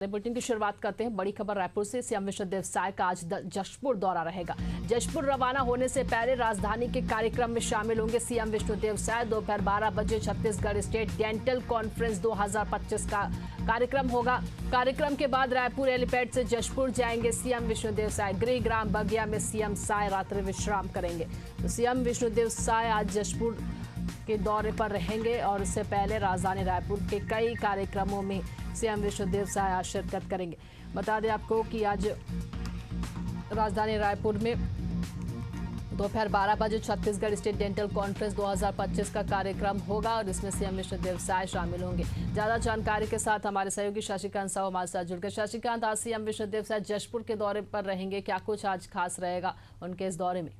Bulletin की शुरुआत करते हैं बड़ी खबर रायपुर से। सीएम विष्णुदेव साय का आज जशपुर दौरा रहेगा। जशपुर रवाना होने से पहले राजधानी के कार्यक्रम में शामिल होंगे सीएम विष्णुदेव साय। दोपहर 12 बजे छत्तीसगढ़ स्टेट डेंटल कॉन्फ्रेंस 2025 का कार्यक्रम होगा। कार्यक्रम के बाद रायपुर एलिपैड से जशपुर जाएंगे सीएम विष्णुदेव साय। गृह ग्राम बगिया में सीएम साय रात्रि विश्राम करेंगे। तो सीएम विष्णुदेव साय आज जशपुर के दौरे पर रहेंगे और इससे पहले राजधानी रायपुर के कई कार्यक्रमों में सीएम विष्णुदेव साय आज शिरकत करेंगे। बता दें आपको कि आज राजधानी रायपुर में दोपहर 12 बजे छत्तीसगढ़ स्टेट डेंटल कॉन्फ्रेंस 2025 का कार्यक्रम होगा और इसमें सीएम विष्णुदेव साय शामिल होंगे। ज्यादा जानकारी के साथ हमारे सहयोगी शशिकांत साहू हमारे साथ जुड़ गए। शशिकांत, आज सीएम विष्णुदेव साय जशपुर के दौरे पर रहेंगे, क्या कुछ आज खास रहेगा उनके इस दौरे में?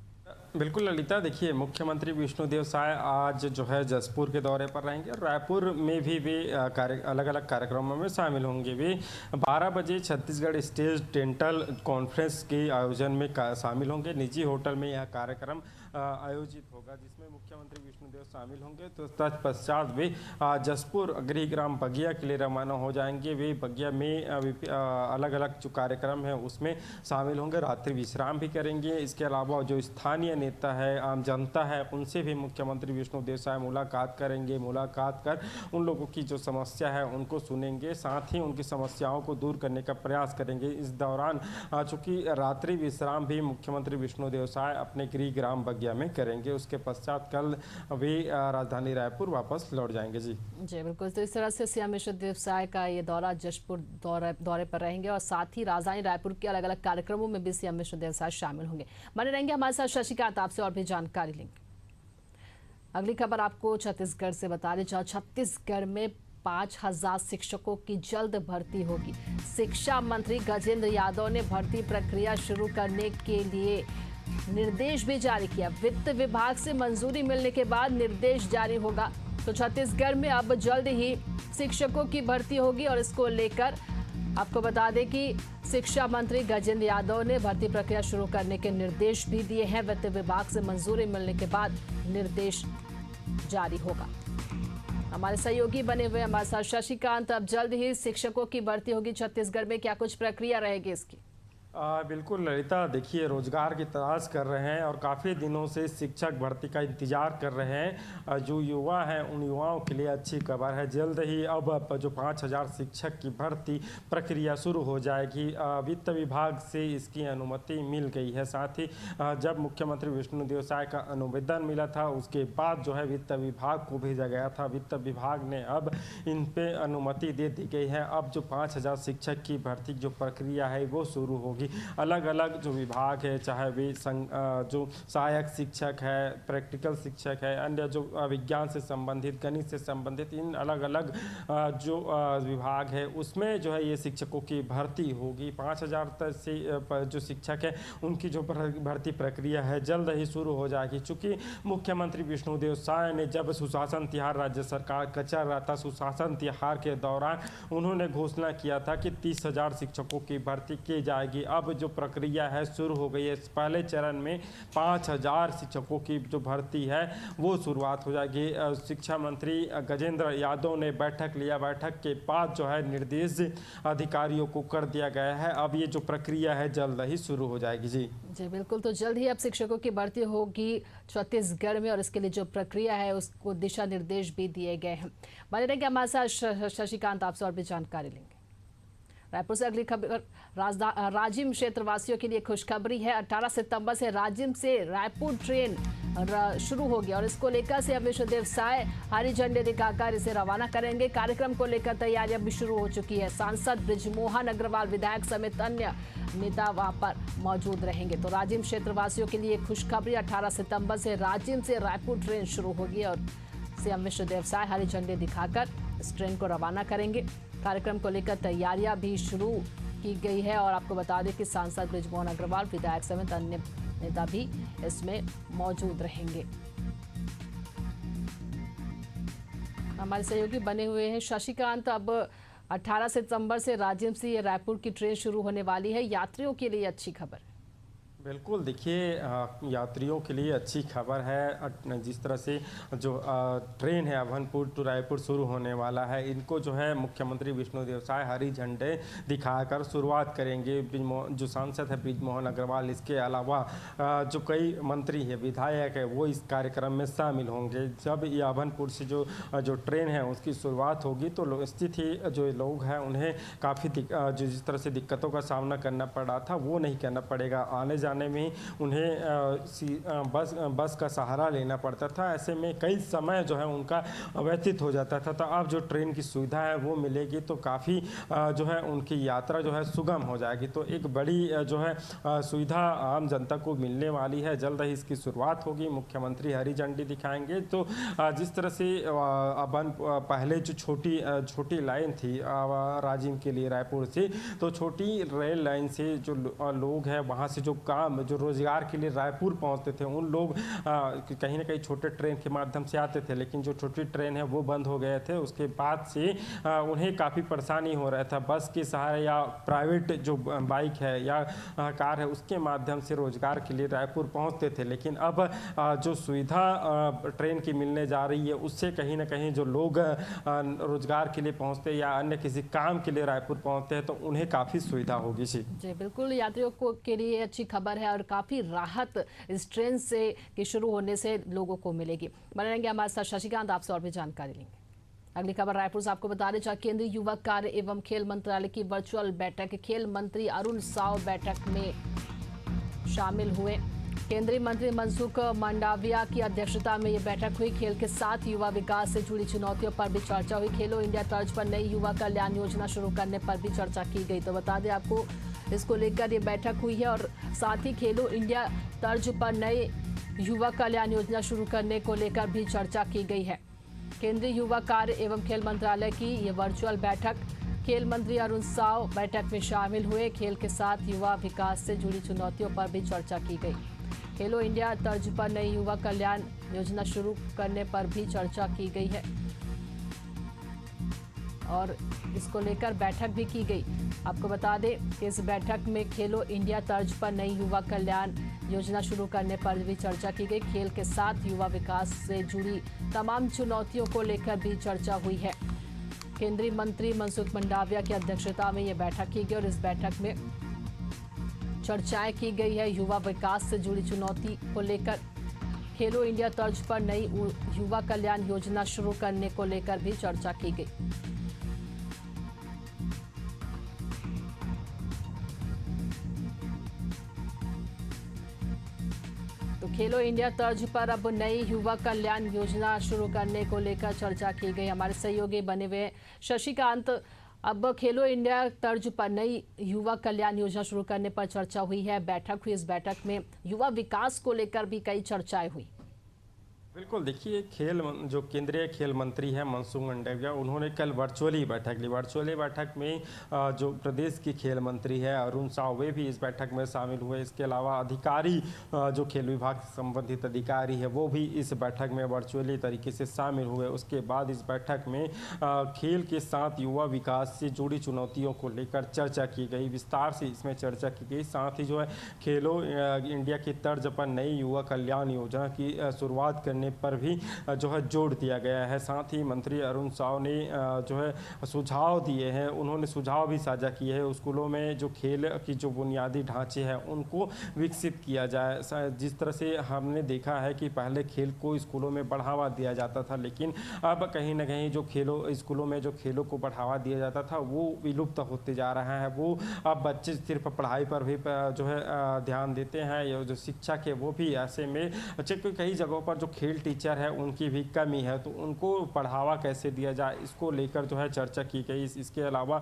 बिल्कुल ललिता, देखिए मुख्यमंत्री विष्णुदेव साय आज जो है जशपुर के दौरे पर रहेंगे और रायपुर में भी वे अलग अलग कार्यक्रमों में शामिल होंगे। वे 12 बजे छत्तीसगढ़ स्टेट डेंटल कॉन्फ्रेंस के आयोजन में शामिल होंगे। निजी होटल में यह कार्यक्रम आयोजित होगा जिसमें मुख्यमंत्री विष्णुदेव शामिल होंगे। तो तत्पश्चात वे जशपुर गृह ग्राम बगिया के लिए रवाना हो जाएंगे। वे बगिया में अलग अलग जो कार्यक्रम है उसमें शामिल होंगे, रात्रि विश्राम भी करेंगे। इसके अलावा जो स्थानीय नेता है, आम जनता है, उनसे भी मुख्यमंत्री विष्णुदेव साय मुलाकात करेंगे। मुलाकात कर उन लोगों की जो समस्या है उनको सुनेंगे, साथ ही उनकी समस्याओं को दूर करने का प्रयास करेंगे। इस दौरान चूँकि रात्रि विश्राम भी मुख्यमंत्री विष्णुदेव साय अपने गृह ग्राम बगिया में करेंगे। उसके पश्चात कल वे राजधानी रायपुर वापस लौट जाएंगे। जी बिल्कुल। तो इस तरह से सीएम विष्णुदेव साय का ये दौरा जशपुर दौरे पर रहेंगे और साथ ही राजधानी रायपुर के अलग अलग कार्यक्रमों में भी सीएम विष्णुदेव साय शामिल होंगे। बने रहेंगे हमारे साथ शशिकांत, आपसे और भी जानकारी लेंगे। अगली खबर आपको छत्तीसगढ़ से बता दें, जहां छत्तीसगढ़ में 5000 शिक्षकों की जल्द भर्ती होगी। शिक्षा मंत्री गजेंद्र यादव ने भर्ती प्रक्रिया शुरू करने के लिए निर्देश भी जारी किया। वित्त विभाग से मंजूरी मिलने के बाद निर्देश जारी होगा। तो छत्तीसगढ़ में अब जल्द ही शिक्षकों की भर्ती होगी और इसको लेकर आपको बता दें कि शिक्षा मंत्री गजेंद्र यादव ने भर्ती प्रक्रिया शुरू करने के निर्देश भी दिए हैं। वित्त विभाग से मंजूरी मिलने के बाद निर्देश जारी होगा। हमारे सहयोगी बने हुए हमारे साथ शशिकांत, अब जल्द ही शिक्षकों की भर्ती होगी छत्तीसगढ़ में, क्या कुछ प्रक्रिया रहेगी इसकी? बिल्कुल ललिता, देखिए रोजगार की तलाश कर रहे हैं और काफ़ी दिनों से शिक्षक भर्ती का इंतजार कर रहे हैं जो युवा हैं, उन युवाओं के लिए अच्छी खबर है। जल्द ही अब जो 5000 शिक्षक की भर्ती प्रक्रिया शुरू हो जाएगी। वित्त विभाग से इसकी अनुमति मिल गई है। साथ ही जब मुख्यमंत्री विष्णुदेव साय का अनुमोदन मिला था उसके बाद जो है वित्त विभाग को भेजा गया था। वित्त विभाग ने अब इन पे अनुमति दे दी गई है। अब जो 5000 शिक्षक की भर्ती जो प्रक्रिया है वो शुरू होगी। अलग अलग जो विभाग है, चाहे वे जो सहायक शिक्षक है, प्रैक्टिकल शिक्षक है, अन्य जो विज्ञान से संबंधित, गणित से संबंधित, इन अलग अलग जो विभाग है उसमें जो है ये शिक्षकों की भर्ती होगी। 5000 तक से जो शिक्षक है उनकी जो भर्ती प्रक्रिया है जल्द ही शुरू हो जाएगी। चूँकि मुख्यमंत्री विष्णुदेव साय ने जब सुशासन तिहार राज्य सरकार का चल रहा था, सुशासन तिहार के दौरान उन्होंने घोषणा किया था कि 30,000 शिक्षकों की भर्ती की जाएगी। अब जो प्रक्रिया है शुरू हो गई है। पहले चरण में 5000 शिक्षकों की जो भर्ती है वो शुरुआत हो जाएगी। शिक्षा मंत्री गजेंद्र यादव ने बैठक लिया। बैठक के बाद जो है निर्देश अधिकारियों को कर दिया गया है। अब ये जो प्रक्रिया है जल्द ही शुरू हो जाएगी। जी बिल्कुल। तो जल्द ही अब शिक्षकों की भर्ती होगी छत्तीसगढ़ में और इसके लिए जो प्रक्रिया है उसको दिशा निर्देश भी दिए गए हैं। बने रहेंगे हमारे साथ शशिकांत, आपसे और भी जानकारी लेंगे। रायपुर से अगली खबर राजिम क्षेत्रवासियों के लिए खुशखबरी है। 18 सितंबर से राजिम से रायपुर ट्रेन शुरू होगी और इसको लेकर सीएम विष्णुदेव साय हरी झंडे दिखाकर इसे रवाना करेंगे। कार्यक्रम को लेकर तैयारियां भी शुरू हो चुकी है। सांसद बृजमोहन अग्रवाल, विधायक समेत अन्य नेता वहां पर मौजूद रहेंगे। तो राजिम क्षेत्रवासियों के लिए खुशखबरी, 18 सितंबर से राजिम से रायपुर ट्रेन शुरू होगी और सीएम विष्णुदेव साय हरी झंडे दिखाकर इस ट्रेन को रवाना करेंगे। कार्यक्रम को लेकर तैयारियां भी शुरू की गई है और आपको बता दें कि सांसद बृजमोहन अग्रवाल, विधायक समेत अन्य नेता भी इसमें मौजूद रहेंगे। हमारे सहयोगी बने हुए हैं शशिकांत, अब 18 सितंबर से राजिम से रायपुर की ट्रेन शुरू होने वाली है। यात्रियों के लिए अच्छी खबर है। बिल्कुल देखिए, यात्रियों के लिए अच्छी खबर है। जिस तरह से जो ट्रेन है अभनपुर टू रायपुर शुरू होने वाला है, इनको जो है मुख्यमंत्री विष्णुदेव साय हरी झंडे दिखाकर शुरुआत करेंगे। जो सांसद है बृजमोहन अग्रवाल, इसके अलावा जो कई मंत्री है, विधायक है, वो इस कार्यक्रम में शामिल होंगे। जब ये अभनपुर से जो ट्रेन है उसकी शुरुआत होगी तो स्थित ही जो लोग हैं उन्हें काफ़ी जो जिस तरह से दिक्कतों का सामना करना पड़ रहा था वो नहीं करना पड़ेगा। आने जाने में उन्हें बस का सहारा लेना पड़ता था। ऐसे में कई समय जो है उनका व्यतीत हो जाता था। तो अब जो ट्रेन की सुविधा है वो मिलेगी तो काफ़ी जो है उनकी यात्रा जो है सुगम हो जाएगी। तो एक बड़ी जो है सुविधा आम जनता को मिलने वाली है। जल्द ही इसकी शुरुआत होगी, मुख्यमंत्री हरी झंडी दिखाएंगे। तो जिस तरह से पहले जो छोटी लाइन थी राजिम के लिए रायपुर से, तो छोटी रेल लाइन से जो लोग हैं वहाँ से जो काम जो रोजगार के लिए रायपुर पहुँचते थे, उन लोग कहीं ना कहीं छोटे ट्रेन के माध्यम से आते थे। लेकिन जो छोटी ट्रेन है वो बंद हो गए थे। उसके बाद से उन्हें काफ़ी परेशानी हो रहा था। बस के सहारे या प्राइवेट जो बाइक है या कार है उसके माध्यम से रोजगार के लिए रायपुर पहुँचते थे। लेकिन अब जो सुविधा ट्रेन की मिलने जा रही है उससे कहीं ना कहीं जो लोग रोजगार के लिए पहुँचते या अन्य किसी काम के लिए रायपुर पहुँचते हैं तो उन्हें काफ़ी सुविधा होगी। जी बिल्कुल, यात्रियों को के लिए अच्छी खबर है और काफ़ी राहत इस ट्रेन से के शुरू होने से लोगों को मिलेगी। बने रहेंगे हमारे साथ शशिकांत, आपसे और भी जानकारी लेंगे। अगली खबर रायपुर से आपको बता दें, जहाँ केंद्रीय युवा कार्य एवं खेल मंत्रालय की वर्चुअल बैठक, खेल मंत्री अरुण साव बैठक में शामिल हुए। केंद्रीय मंत्री मनसुख मंडाविया की अध्यक्षता में ये बैठक हुई। खेल के साथ युवा विकास से जुड़ी चुनौतियों पर भी चर्चा हुई। खेलो इंडिया तर्ज पर नई युवा कल्याण योजना शुरू करने पर भी चर्चा की गई। तो बता दें आपको, इसको लेकर ये बैठक हुई है और साथ ही खेलो इंडिया तर्ज पर नए युवा कल्याण योजना शुरू करने को लेकर भी चर्चा की गई है। केंद्रीय युवा कार्य एवं खेल मंत्रालय की ये वर्चुअल बैठक, खेल मंत्री अरुण साव बैठक में शामिल हुए। खेल के साथ युवा विकास से जुड़ी चुनौतियों पर भी चर्चा की गई। खेलो इंडिया तर्ज पर नई युवा कल्याण योजना शुरू करने पर भी चर्चा की गई है और इसको लेकर बैठक भी की गई। आपको बता दें कि इस बैठक में खेलो इंडिया तर्ज पर नई युवा कल्याण योजना शुरू करने पर भी चर्चा की गई। खेल के साथ युवा विकास से जुड़ी तमाम चुनौतियों को लेकर भी चर्चा हुई है। केंद्रीय मंत्री मनसुख मंडाविया की अध्यक्षता में ये बैठक की गई और इस बैठक में चर्चाएं की गई है। युवा विकास से जुड़ी चुनौती को लेकर खेलो इंडिया तर्ज पर नई युवा कल्याण योजना शुरू करने को लेकर भी चर्चा की गई। तो खेलो इंडिया तर्ज पर अब नई युवा कल्याण योजना शुरू करने को लेकर चर्चा की गई। हमारे सहयोगी बने हुए शशिकांत, अब खेलो इंडिया तर्ज पर नई युवा कल्याण योजना शुरू करने पर चर्चा हुई है, बैठक हुई। इस बैठक में युवा विकास को लेकर भी कई चर्चाएं हुई। बिल्कुल देखिए, जो केंद्रीय खेल मंत्री हैं मनसुख मंडाविया, उन्होंने कल वर्चुअली बैठक ली। वर्चुअली बैठक में जो प्रदेश की खेल मंत्री है अरुण साव, वे भी इस बैठक में शामिल हुए। इसके अलावा अधिकारी जो खेल विभाग से संबंधित अधिकारी है वो भी इस बैठक में वर्चुअली तरीके से शामिल हुए। उसके बाद इस बैठक में खेल के साथ युवा विकास से जुड़ी चुनौतियों को लेकर चर्चा की गई, विस्तार से इसमें चर्चा की गई। साथ ही जो है खेलो इंडिया की तर्ज पर नई युवा कल्याण योजना की शुरुआत करने पर भी जो है जोर दिया गया है। साथ ही मंत्री अरुण साव ने जो है सुझाव दिए हैं, उन्होंने सुझाव भी साझा किए हैं। स्कूलों में जो खेल की जो बुनियादी ढांचे हैं उनको विकसित किया जाए। जिस तरह से हमने देखा है कि पहले खेल को स्कूलों में बढ़ावा दिया जाता था, लेकिन अब कहीं ना कहीं जो स्कूलों में जो खेलों को बढ़ावा दिया जाता था वो विलुप्त होते जा रहा है। वो अब बच्चे सिर्फ पढ़ाई पर भी जो है ध्यान देते हैं, या जो शिक्षक है वो भी ऐसे में कई जगहों पर जो खेल टीचर है उनकी भी कमी है, तो उनको बढ़ावा कैसे दिया जाए इसको लेकर जो है चर्चा की गई। इसके अलावा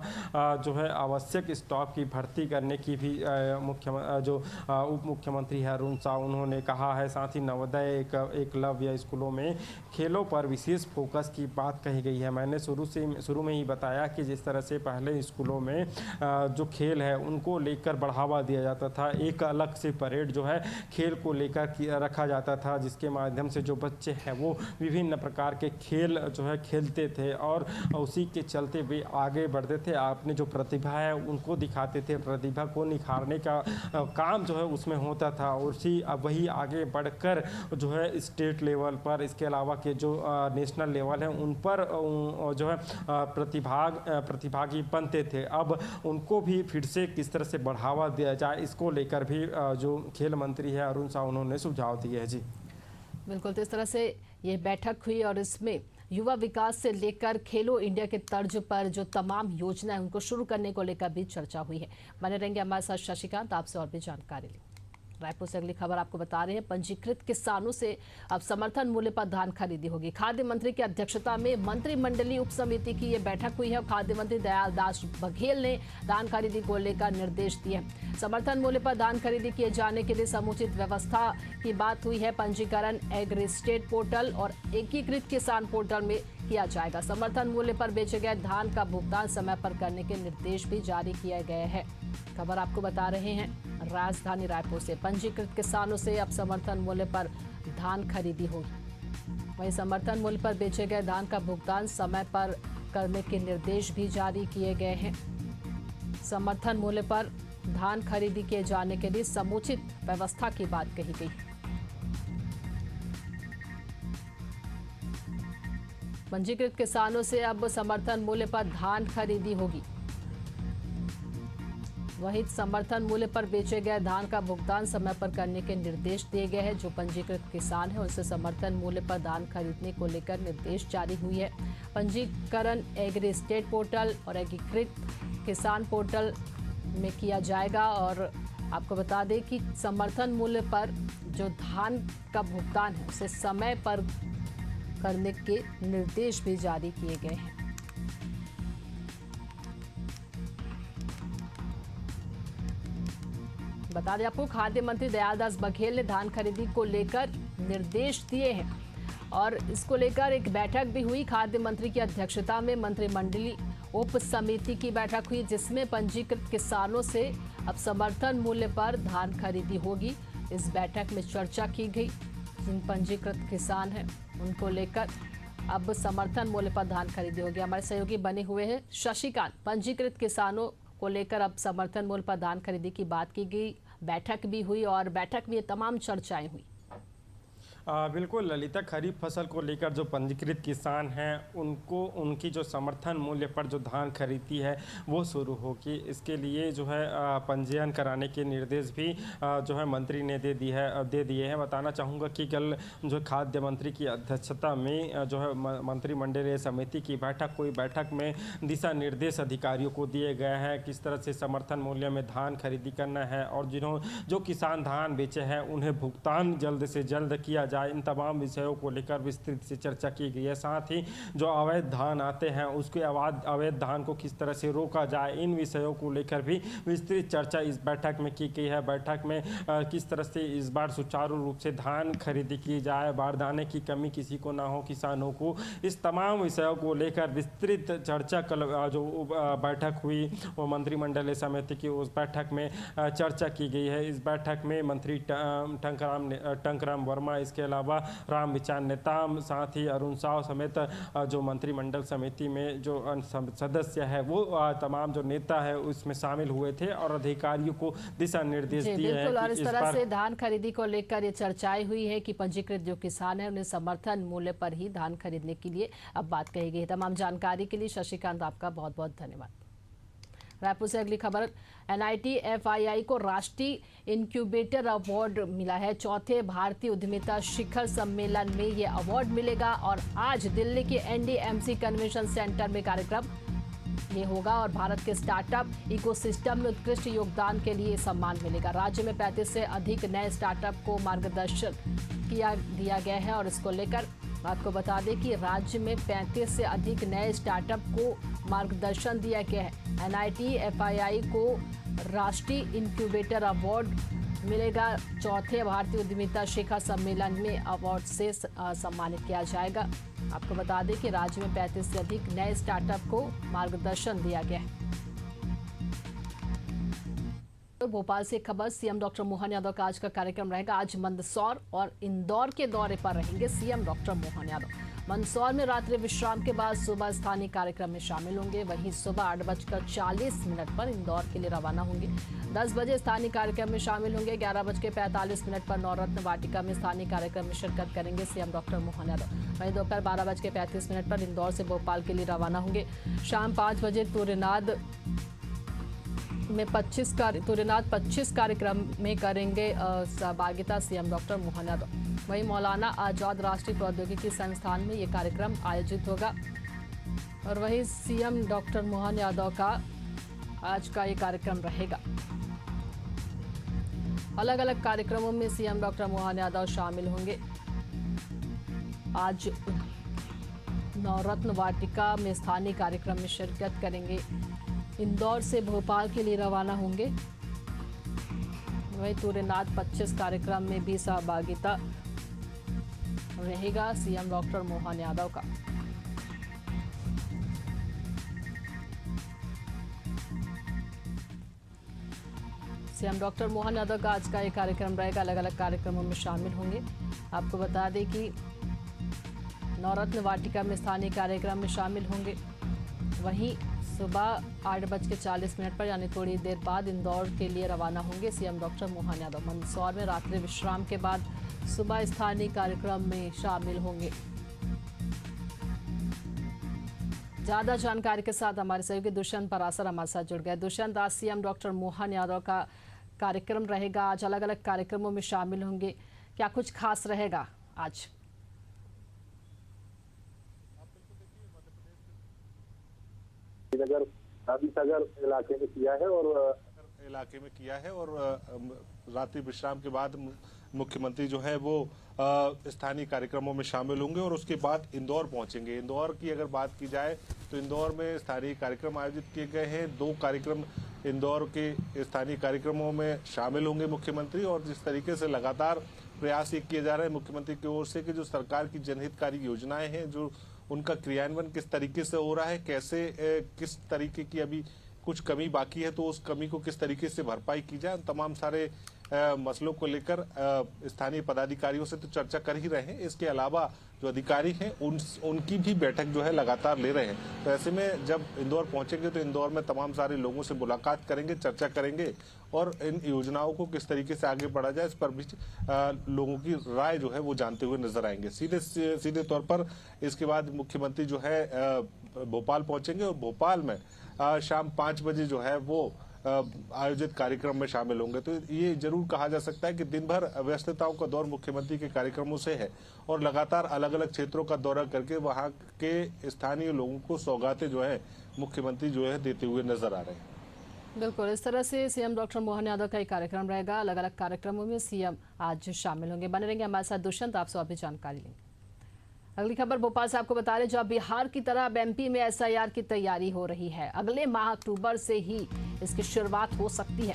जो है आवश्यक स्टाफ की भर्ती करने की भी उप मुख्यमंत्री है अरुण साव, उन्होंने कहा है। साथ ही नवोदय एकलव्य स्कूलों में खेलों पर विशेष फोकस की बात कही गई है। मैंने शुरू में ही बताया कि जिस तरह से पहले स्कूलों में जो खेल है उनको लेकर बढ़ावा दिया जाता था, एक अलग से परेड जो है खेल को लेकर रखा जाता था, जिसके माध्यम से जो बच्चे हैं वो विभिन्न प्रकार के खेल जो है खेलते थे और उसी के चलते वे आगे बढ़ते थे, अपनी जो प्रतिभा है उनको दिखाते थे, प्रतिभा को निखारने का काम जो है उसमें होता था और वही आगे बढ़कर जो है स्टेट लेवल पर, इसके अलावा के जो नेशनल लेवल है उन पर जो है प्रतिभागी बनते थे। अब उनको भी फिर से किस तरह से बढ़ावा दिया जाए, इसको लेकर भी जो खेल मंत्री है अरुण साह उन्होंने सुझाव दिए हैं। जी बिल्कुल, तो इस तरह से ये बैठक हुई और इसमें युवा विकास से लेकर खेलो इंडिया के तर्ज पर जो तमाम योजना है उनको शुरू करने को लेकर भी चर्चा हुई है। बने रहेंगे हमारे साथ शशिकांत, आपसे और भी जानकारी लें। रायपुर से अगली खबर आपको बता रहे हैं, पंजीकृत किसानों से अब समर्थन मूल्य पर धान खरीदी होगी। खाद्य मंत्री की अध्यक्षता में मंत्रिमंडलीय उप समिति की ये बैठक हुई है और खाद्य मंत्री दयालदास बघेल ने धान खरीदी को लेकर निर्देश दिए। समर्थन मूल्य पर धान खरीदी किए जाने के लिए समुचित व्यवस्था की बात हुई है। पंजीकरण एग्री स्टेट पोर्टल और एकीकृत किसान पोर्टल में किया जाएगा। समर्थन मूल्य पर बेचे गए धान का भुगतान समय पर करने के निर्देश भी जारी किए गए हैं। खबर आपको बता रहे हैं राजधानी रायपुर से, पंजीकृत किसानों से अब समर्थन मूल्य पर धान खरीदी होगी। वहीं समर्थन मूल्य पर बेचे गए धान का भुगतान समय पर करने के निर्देश भी जारी किए गए हैं। समर्थन मूल्य पर धान खरीदी किए जाने के लिए समुचित व्यवस्था की बात कही गई। पंजीकृत किसानों से अब समर्थन मूल्य पर धान खरीदी होगी। वहीं समर्थन मूल्य पर बेचे गए धान का भुगतान समय पर करने के निर्देश दिए गए हैं। जो पंजीकृत किसान है उनसे समर्थन मूल्य पर धान खरीदने को लेकर निर्देश जारी हुई है। पंजीकरण एग्री स्टेट पोर्टल और एकीकृत किसान पोर्टल में किया जाएगा और आपको बता दें कि समर्थन मूल्य पर जो धान का भुगतान है उसे समय पर करने के निर्देश भी जारी किए गए हैं। बता दें आपको, खाद्य मंत्री दयालदास बघेल ने धान खरीदी को लेकर निर्देश दिए हैं और इसको लेकर एक बैठक भी हुई। खाद्य मंत्री की अध्यक्षता में मंत्रिमंडलीय उप समिति की बैठक हुई जिसमें पंजीकृत किसानों से अब समर्थन मूल्य पर धान खरीदी होगी। इस बैठक में चर्चा की गई। जिन पंजीकृत किसान हैं उनको लेकर अब समर्थन मूल्य पर धान खरीदी होगी। हमारे सहयोगी बने हुए हैं शशिकांत। पंजीकृत किसानों को लेकर अब समर्थन मूल्य पर धान खरीदी की बात की गई, बैठक भी हुई और बैठक में ये तमाम चर्चाएं हुई। बिल्कुल ललिता, खरीफ फसल को लेकर जो पंजीकृत किसान हैं उनको उनकी जो समर्थन मूल्य पर जो धान खरीदी है वो शुरू होगी। इसके लिए जो है पंजीयन कराने के निर्देश भी जो है मंत्री ने दे दिए हैं। बताना चाहूँगा कि कल जो खाद्य मंत्री की अध्यक्षता में जो है मंत्रिमंडलीय समिति की बैठक हुई। बैठक में दिशा निर्देश अधिकारियों को दिए गए हैं किस तरह से समर्थन मूल्य में धान खरीदी करना है और जो किसान धान बेचे हैं उन्हें भुगतान जल्द से जल्द किया जाए। इन तमाम विषयों को लेकर विस्तृत से चर्चा की गई है। साथ ही जो अवैध धान आते हैं उसके अवैध धान को किस तरह से रोका जाए, इन विषयों को लेकर भी विस्तृत चर्चा इस बैठक में की गई है। बैठक में किस तरह से इस बार सुचारू रूप से धान खरीदी की जाए, बारदाने की कमी किसी को ना हो, किसानों को, इस तमाम विषयों को लेकर विस्तृत चर्चा कल जो बैठक हुई वो मंत्रिमंडलीय समिति की उस बैठक में चर्चा की गई है। इस बैठक में मंत्री टंकराम वर्मा, इसके अलावा रामविचार नेताम, साथ ही अरुण साह समेत जो मंत्रिमंडल समिति में जो सदस्य है वो तमाम जो नेता है उसमें शामिल हुए थे और अधिकारियों को दिशा निर्देश दिए हैं। और इस तरह से धान खरीदी को लेकर ये चर्चाएं हुई है कि पंजीकृत जो किसान है उन्हें समर्थन मूल्य पर ही धान खरीदने के लिए अब बात कही गई है। तमाम जानकारी के लिए शशिकांत आपका बहुत बहुत धन्यवाद। रायपुर से अगली खबर, NIT FII को राष्ट्रीय इंक्यूबेटर अवार्ड मिला है। चौथे भारतीय उद्यमिता शिखर सम्मेलन में ये अवार्ड मिलेगा और आज दिल्ली के NDMC कन्वेंशन सेंटर में कार्यक्रम ये होगा और भारत के स्टार्टअप इकोसिस्टम में उत्कृष्ट योगदान के लिए सम्मान मिलेगा। राज्य में 35 से अधिक नए स्टार्टअप को मार्गदर्शन दिया गया है और इसको लेकर आपको बता दें कि राज्य में 35 से अधिक नए स्टार्टअप को मार्गदर्शन दिया गया है। NIT FII को राष्ट्रीय इंक्यूबेटर अवार्ड मिलेगा। चौथे भारतीय उद्यमिता शिखर सम्मेलन में अवार्ड से सम्मानित किया जाएगा। आपको बता दें कि राज्य में 35 से अधिक नए स्टार्टअप को मार्गदर्शन दिया गया है। तो भोपाल से एक खबर, सीएम डॉक्टर मोहन यादव का आज का कार्यक्रम रहेगा। आज मंदसौर और इंदौर के दौरे पर रहेंगे सीएम डॉक्टर मोहन यादव। मंदसौर में रात्रि विश्राम के बाद सुबह स्थानीय कार्यक्रम में शामिल होंगे। वहीं सुबह 8:40 पर इंदौर के लिए रवाना होंगे। 10 बजे स्थानीय कार्यक्रम में शामिल होंगे। 11:45 पर नवरत्न वाटिका में स्थानीय कार्यक्रम में शिरकत करेंगे सीएम डॉक्टर मोहन यादव। वहीं दोपहर 12:35 पर इंदौर से भोपाल के लिए रवाना होंगे। शाम 5 बजे तुरनाद 25 कार्यक्रम में करेंगे सहभागिता सीएम डॉक्टर मोहन यादव। वहीं मौलाना आजाद राष्ट्रीय प्रौद्योगिकी संस्थान में ये कार्यक्रम आयोजित होगा। और वहीं सीएम डॉक्टर मोहन यादव का आज का ये कार्यक्रम रहेगा। अलग अलग कार्यक्रमों में सीएम डॉक्टर मोहन यादव शामिल होंगे। आज नवरत्न वाटिका में स्थानीय कार्यक्रम में शिरकत करेंगे। इंदौर से भोपाल के लिए रवाना होंगे। वहीं तुरनाद 25 कार्यक्रम में भी सहभागिता रहेगा सीएम डॉक्टर मोहन यादव का। सीएम डॉक्टर मोहन यादव का आज का ये कार्यक्रम रहेगा। अलग अलग कार्यक्रमों में शामिल होंगे। आपको बता दें कि नवरत्न वाटिका में स्थानीय कार्यक्रम में शामिल होंगे। वहीं सुबह 8:40 पर यानी थोड़ी देर बाद इंदौर के लिए रवाना होंगे सीएम डॉक्टर मोहन यादव। मंदसौर में रात्रि विश्राम के बाद सुबह स्थानीय कार्यक्रम में शामिल होंगे। ज्यादा जानकारी के साथ हमारे सहयोगी दुष्यंत परासर हमारे साथ जुड़ गए। दुष्यंत, आज सीएम डॉक्टर मोहन यादव का कार्यक्रम रहेगा। आज अलग अलग कार्यक्रमों में शामिल होंगे। क्या कुछ खास रहेगा आज? सागर इलाके में किया है और रात्रि विश्राम के बाद मुख्यमंत्री जो है वो स्थानीय कार्यक्रमों में शामिल होंगे और उसके बाद इंदौर पहुंचेंगे। इंदौर की अगर बात की जाए तो इंदौर में स्थानीय कार्यक्रम आयोजित किए गए हैं। 2 कार्यक्रम इंदौर के स्थानीय कार्यक्रमों में शामिल होंगे मुख्यमंत्री। और जिस तरीके से लगातार प्रयास ये किए जा रहे हैं मुख्यमंत्री की ओर से कि जो सरकार की जनहितकारी योजनाएं हैं, जो उनका क्रियान्वयन किस तरीके से हो रहा है, कैसे किस तरीके की अभी कुछ कमी बाकी है तो उस कमी को किस तरीके से भरपाई की जाए, तमाम सारे मसलों को लेकर स्थानीय पदाधिकारियों से तो चर्चा कर ही रहे हैं। इसके अलावा जो अधिकारी हैं उनकी भी बैठक जो है लगातार ले रहे हैं। तो ऐसे में जब इंदौर पहुंचेंगे तो इंदौर में तमाम सारे लोगों से मुलाकात करेंगे, चर्चा करेंगे और इन योजनाओं को किस तरीके से आगे बढ़ा जाए इस पर भी लोगों की राय जो है वो जानते हुए नजर आएंगे। सीधे तौर पर इसके बाद मुख्यमंत्री जो है भोपाल पहुंचेंगे और भोपाल में शाम 5 बजे जो है वो आयोजित कार्यक्रम में शामिल होंगे। तो ये जरूर कहा जा सकता है कि दिन भर व्यस्तताओं का दौर मुख्यमंत्री के कार्यक्रमों से है और लगातार अलग अलग क्षेत्रों का दौरा करके वहां के स्थानीय लोगों को सौगातें जो है मुख्यमंत्री जो है देते हुए नजर आ रहे हैं। बिल्कुल, इस तरह से सीएम डॉक्टर मोहन यादव का एक कार्यक्रम रहेगा। अलग अलग कार्यक्रमों में सीएम आज शामिल होंगे। बने रहेंगे हमारे साथ दुष्यंत, आपसे और भी जानकारी लेंगे। अगली खबर भोपाल से आपको बता रहे, जब बिहार की तरह अब एमपी में एसआईआर की तैयारी हो रही है। अगले माह अक्टूबर से ही इसकी शुरुआत हो सकती है।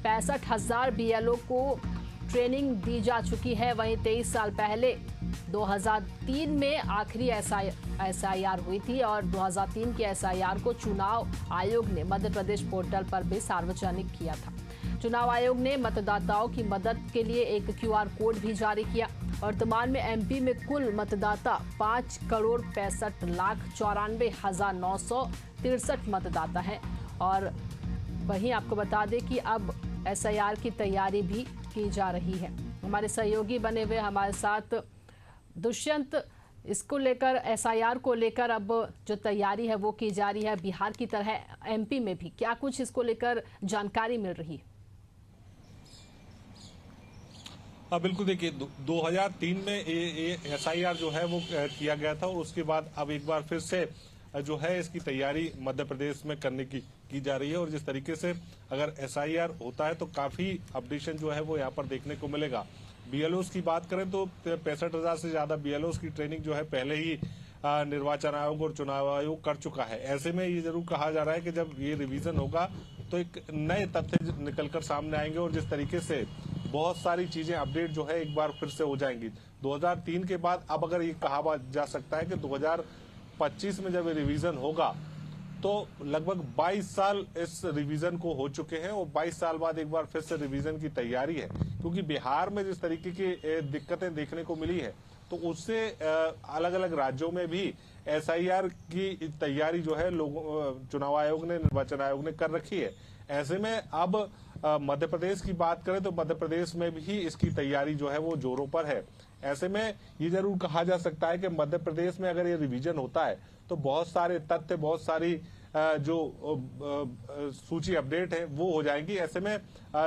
65,000 बीएलओ को ट्रेनिंग दी जा चुकी है। वहीं 23 साल पहले 2003 में आखिरी एसआईआर हुई थी और 2003 की एसआईआर को चुनाव आयोग ने मध्य प्रदेश पोर्टल पर भी सार्वजनिक किया था। चुनाव आयोग ने मतदाताओं की मदद के लिए एक क्यूआर कोड भी जारी किया। वर्तमान में एमपी में कुल मतदाता 5,65,94,963 मतदाता हैं। और वहीं आपको बता दें कि अब एसआईआर की तैयारी भी की जा रही है। हमारे सहयोगी बने हुए हमारे साथ दुष्यंत, इसको लेकर एसआईआर को लेकर अब जो तैयारी है वो की जा रही है बिहार की तरह एमपी में भी, क्या कुछ इसको लेकर जानकारी मिल रही है? बिल्कुल, देखिए 2003 में ये एसआईआर जो है वो किया गया था और उसके बाद अब एक बार फिर से जो है इसकी तैयारी मध्य प्रदेश में करने की जा रही है। और जिस तरीके से अगर एसआईआर होता है तो काफी अपडेशन जो है वो यहाँ पर देखने को मिलेगा। बीएलओस की बात करें तो 65,000 से ज्यादा बीएलओस की ट्रेनिंग जो है पहले ही निर्वाचन आयोग और चुनाव आयोग कर चुका है। ऐसे में ये जरूर कहा जा रहा है कि जब ये रिवीजन होगा तो एक नए तथ्य निकलकर सामने आएंगे और जिस तरीके से बहुत सारी चीजें अपडेट जो है एक बार फिर से हो जाएंगी। 2003 के बाद अब अगर ये कहा जा सकता है कि 2025 में जब रिवीजन होगा तो लगभग 22 साल इस रिवीजन को हो चुके हैं और 22 साल बाद एक बार फिर से रिवीजन की तैयारी है, क्योंकि बिहार में जिस तरीके की दिक्कतें देखने को मिली है तो उससे अलग अलग राज्यों में भी एसआईआर की तैयारी जो है चुनाव आयोग ने, निर्वाचन आयोग ने कर रखी है। ऐसे में अब मध्य प्रदेश की बात करें तो मध्य प्रदेश में भी इसकी तैयारी जो है वो जोरों पर है। ऐसे में ये जरूर कहा जा सकता है कि मध्य प्रदेश में अगर ये रिवीजन होता है तो बहुत सारे तथ्य, बहुत सारी जो सूची अपडेट है वो हो जाएगी। ऐसे में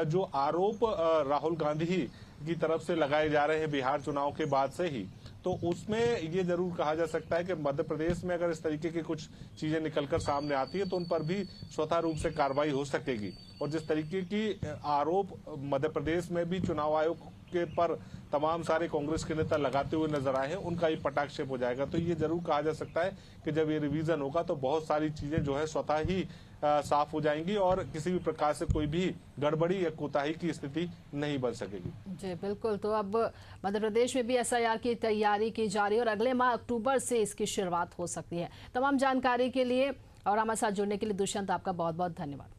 जो आरोप राहुल गांधी की तरफ से लगाए जा रहे हैं बिहार चुनाव के बाद से ही, तो उसमें ये जरूर कहा जा सकता है कि मध्य प्रदेश में अगर इस तरीके की कुछ चीजें निकलकर सामने आती है तो उन पर भी स्वतः रूप से कार्रवाई हो सकेगी। और जिस तरीके की आरोप मध्य प्रदेश में भी चुनाव आयोग के पर तमाम सारे कांग्रेस के नेता लगाते हुए नजर आए हैं, उनका ही पटाक्षेप हो जाएगा। तो ये जरूर कहा जा सकता है कि जब ये रिवीजन होगा तो बहुत सारी चीजें जो है स्वतः ही साफ हो जाएंगी और किसी भी प्रकार से कोई भी गड़बड़ी या कोताही की स्थिति नहीं बन सकेगी। जी बिल्कुल। तो अब मध्य प्रदेश में भी एसआईआर की तैयारी की जा रही है और अगले माह अक्टूबर से इसकी शुरुआत हो सकती है। तमाम जानकारी के लिए और हमारे साथ जुड़ने के लिए दुष्यंत, आपका बहुत बहुत धन्यवाद।